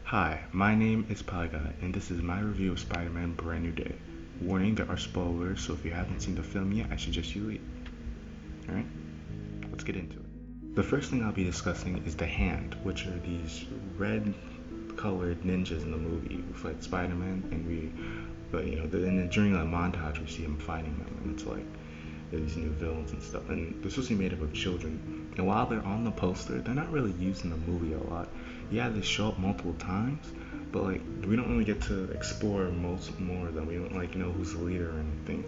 Hi, my name is Paga, and this is my review of Spider-Man Brand New Day. Warning, there are spoilers, so if you haven't seen the film yet, I suggest you leave. Alright, let's get into it. The first thing I'll be discussing is the Hand, which are these red-colored ninjas in the movie who fight Spider-Man, during a montage we see him fighting them, and it's like these new villains and stuff, and they're supposed to be made up of children. And while they're on the poster, they're not really used in the movie a lot. Yeah, they show up multiple times, but like we don't really get to explore more of them. We don't know who's the leader or anything.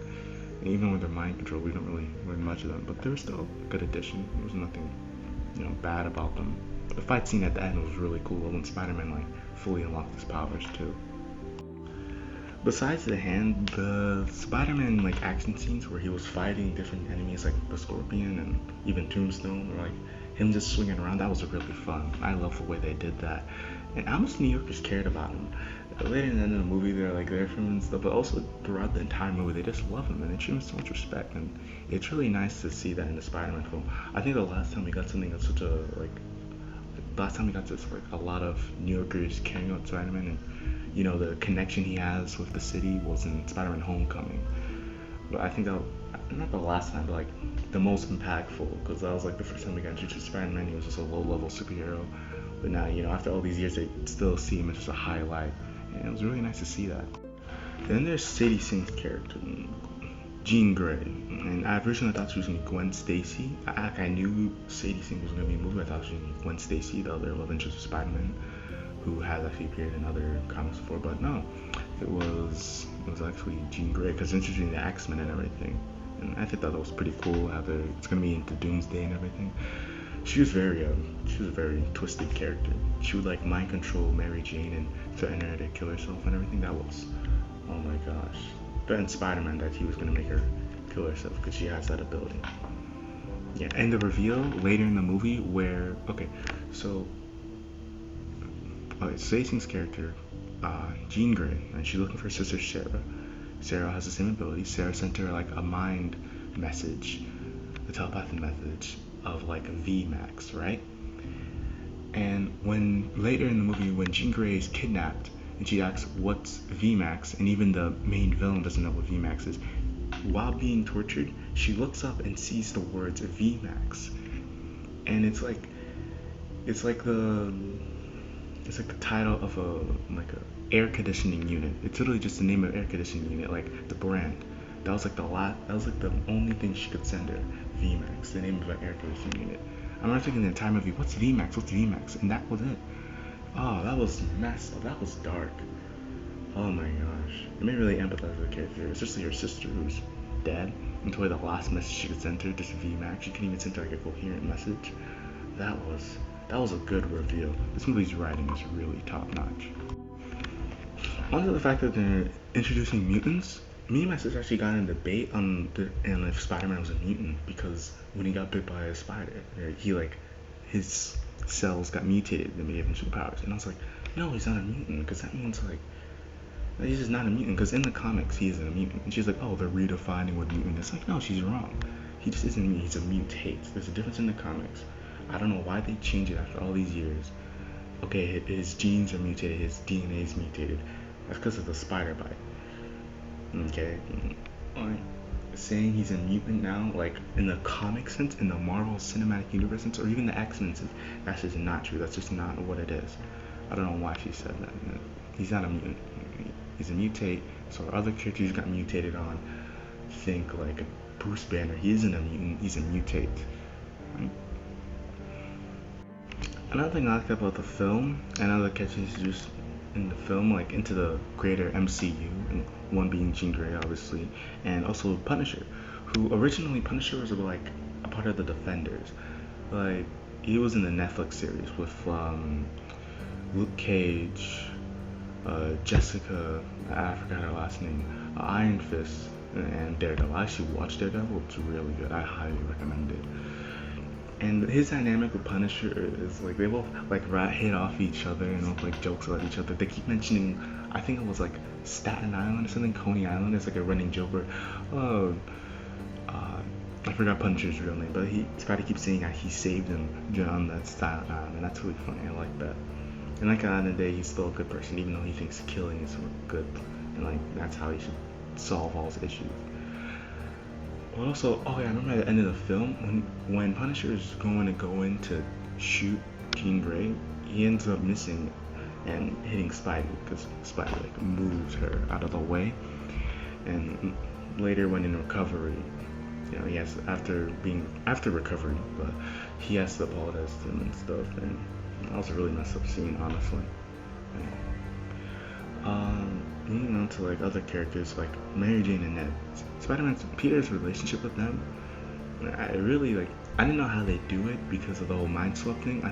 And even with their mind control, we don't really learn much of them. But they were still a good addition. There was nothing bad about them. The fight scene at the end was really cool when Spider-Man fully unlocked his powers too. Besides the Hand, the Spider-Man action scenes where he was fighting different enemies like the Scorpion and even Tombstone, or him just swinging around, that was really fun. I love the way they did that. And how much New Yorkers cared about him. Later in the end of the movie, they're there for him and stuff, but also throughout the entire movie, they just love him and they treat him with so much respect. And it's really nice to see that in the Spider-Man film. I think the last time we got something that's a lot of New Yorkers caring about Spider-Man and the connection he has with the city was in Spider-Man Homecoming. But I think that, not the last time, but the most impactful, because that was the first time we got introduced to Spider-Man. He was just a low-level superhero, but now after all these years, they still see him as just a highlight, and it was really nice to see that. Then there's Sadie Sink's character, Jean Grey, and I originally thought she was going to be Gwen Stacy. I knew Sadie Sink was going to be in the movie. I thought she was going to be Gwen Stacy, the other love interest of Spider-Man, who has actually appeared in other comics before, but no, it was actually Jean Grey, because introducing the X-Men and everything, and I think that was pretty cool. How it's gonna be into Doomsday and everything. She was a very twisted character. She would mind control Mary Jane and threaten her to kill herself and everything. That was, oh my gosh, threatened Spider-Man that he was gonna make her kill herself because she has that ability. Yeah, and the reveal later in the movie where Sadie Sink's character, Jean Grey, and she's looking for her sister Sarah. Sarah has the same ability. Sarah sent her a mind message, the telepathic message of VMAX, right? And when later in the movie, when Jean Grey is kidnapped and she asks what's VMAX, and even the main villain doesn't know what VMAX is, while being tortured, she looks up and sees the words VMAX, and it's like the title of a air conditioning unit. It's literally just the name of air conditioning unit, the brand. That was the only thing she could send her. VMAX, the name of an air conditioning unit. I remember thinking the entire movie, what's VMAX? And that was it. Oh, that was messed up. That was dark. Oh my gosh. It made me really empathize with the character, especially her sister who's dead. Until the last message she could send her, just VMAX. She couldn't even send her a coherent message. That was a good reveal. This movie's writing is really top notch. On to the fact that they're introducing mutants. Me and my sister actually got in a debate on if Spider-Man was a mutant, because when he got bit by a spider, his cells got mutated and gave him superpowers. And I was like, no, he's not a mutant, because that means he's just not a mutant, because in the comics he isn't a mutant. And she's like, oh, they're redefining what mutant is. No, she's wrong. He just isn't a mutant. He's a mutate. There's a difference in the comics. I don't know why they changed it after all these years. Okay, his genes are mutated, his DNA is mutated. That's because of the spider bite. Okay, saying he's a mutant now, in the comic sense, in the Marvel Cinematic Universe sense, or even the X-Men sense, that's just not true. That's just not what it is. I don't know why she said that. He's not a mutant. He's a mutate. So other characters got mutated on. Think Bruce Banner. He isn't a mutant. He's a mutate. Right? Another thing I like about the film, and other characters introduced in the film, into the greater MCU, and one being Jean Grey, obviously, and also Punisher, who originally Punisher was a part of the Defenders. He was in the Netflix series with Luke Cage, Jessica, I forgot her last name, Iron Fist, and Daredevil. I actually watched Daredevil. It's really good. I highly recommend it. And his dynamic with Punisher is they both hit off each other and make jokes about each other. They keep mentioning, I think it was Staten Island or something, Coney Island. It's a running joke where, I forgot Punisher's real name, but Spidey keeps saying that he saved him on that Staten Island, and that's really funny. I like that. And like at the end of the day, he's still a good person, even though he thinks killing is good, and like that's how he should solve all his issues. But also, oh yeah, I remember at the end of the film when Punisher is going to go in to shoot Jean Grey, he ends up missing and hitting Spidey because Spidey like moves her out of the way. And later, when in recovery, he has after recovery, but he has to apologize to him and stuff, and that was a really messed up scene, honestly. Moving on to like other characters like Mary Jane and Ned, Spider-Man's Peter's relationship with them, I didn't know how they do it because of the whole mind swap thing. I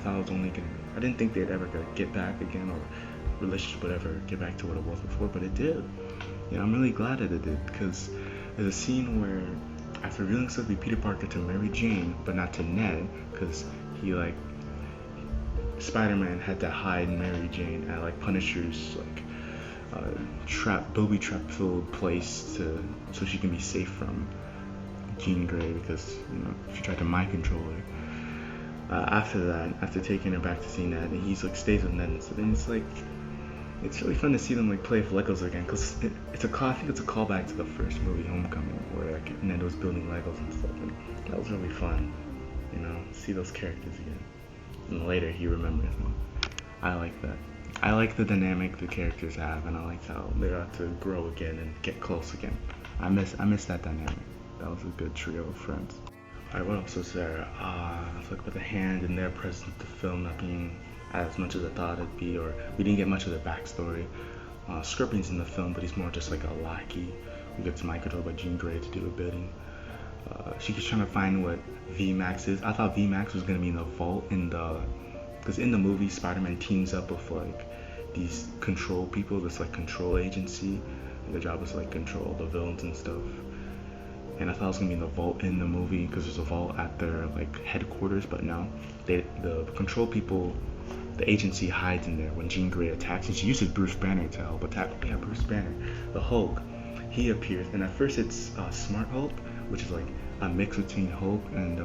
didn't think they'd ever get back again, or relationship would ever get back to what it was before, but it did. I'm really glad that it did, because there's a scene where after revealing stuff to be Peter Parker to Mary Jane, but not to Ned, because Spider-Man had to hide Mary Jane at like Punisher's booby trap filled place so she can be safe from Jean Grey, because she tried to mind control her. After taking her back to see Ned, and he's like stays with Ned, and so then it's really fun to see them like play with Legos again, because I think it's a callback to the first movie, Homecoming, where like Ned was building Legos and stuff, and that was really fun, see those characters again. And later he remembers them. I like that. I like the dynamic the characters have, and I like how they're about to grow again and get close again. I miss that dynamic. That was a good trio of friends. Alright, what else was there? I was like with the Hand and their presence in the film not being as much as I thought it'd be, or we didn't get much of their backstory. Scorpion's in the film, but he's more just like a lackey who gets mind controlled by Jean Grey to do a bidding. She keeps trying to find what VMAX is. I thought VMAX was gonna be in the vault because in the movie Spider-Man teams up with like these control people, this like control agency, and their job is to like control the villains and stuff. And I thought it was gonna be in the vault in the movie because there's a vault at their like headquarters, but no, the control people, the agency hides in there when Jean Grey attacks, and she uses Bruce Banner to help attack. Yeah, Bruce Banner, the Hulk, he appears, and at first it's Smart Hulk, which is like a mix between Hulk and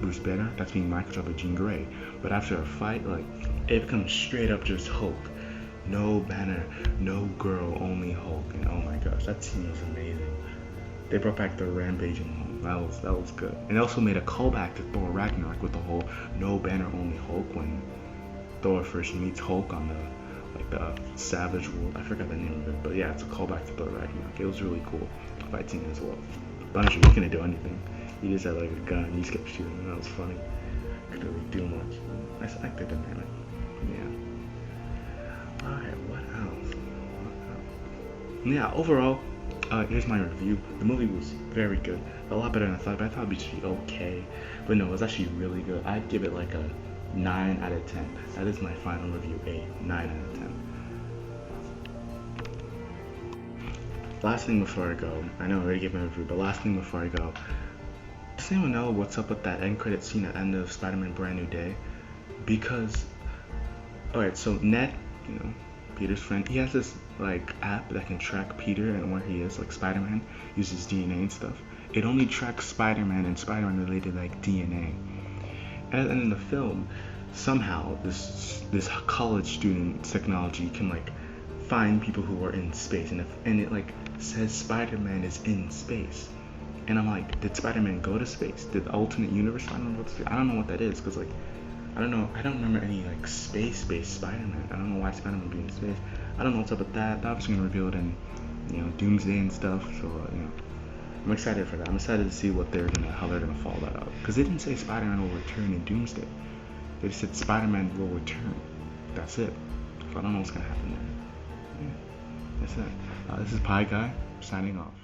Bruce Banner that's being mind-controlled by Jean Grey. But after a fight, like it becomes straight up just Hulk, no Banner, no girl, only Hulk, and oh my gosh, that scene was amazing. They brought back the rampaging Hulk. That was good, and also made a callback to Thor Ragnarok with the whole no Banner, only Hulk when Thor first meets Hulk on the Savage World. I forgot the name of it, but yeah, it's a callback to Thor Ragnarok. It was really cool fight scene as well. Punisher, he couldn't do anything. He just had like a gun. He just kept shooting, and that was funny. Couldn't really do much. I like the dynamic. Yeah. Alright, what else? Yeah, overall, here's my review. The movie was very good. A lot better than I thought, but I thought it'd just be okay. But no, it was actually really good. I'd give it like a 9 out of 10. That is my final review, a 9 out of 10. Last thing before I go, I know I already gave my review, but last thing before I go, does anyone know what's up with that end credit scene at the end of Spider-Man Brand New Day? Because, alright, so Ned, Peter's friend, he has this like app that can track Peter and where he is, like Spider-Man, uses DNA and stuff. It only tracks Spider-Man and Spider-Man related like DNA. And in the film, somehow this college student technology can like find people who are in space, and it like says Spider-Man is in space. And I'm like, did Spider-Man go to space? Did the alternate universe Spider-Man go to space? I don't know what that is, because like I don't know, I don't remember any like space-based Spider-Man. I don't know why Spider-Man would be in space. I don't know what's up with that. They're obviously gonna reveal it in Doomsday and stuff, so I'm excited for that. I'm excited to see how they're gonna follow that up, because they didn't say Spider-Man will return in Doomsday. They just said Spider-Man will return. That's it. So I don't know what's gonna happen there. Yeah, that's it. This is Pie Guy signing off.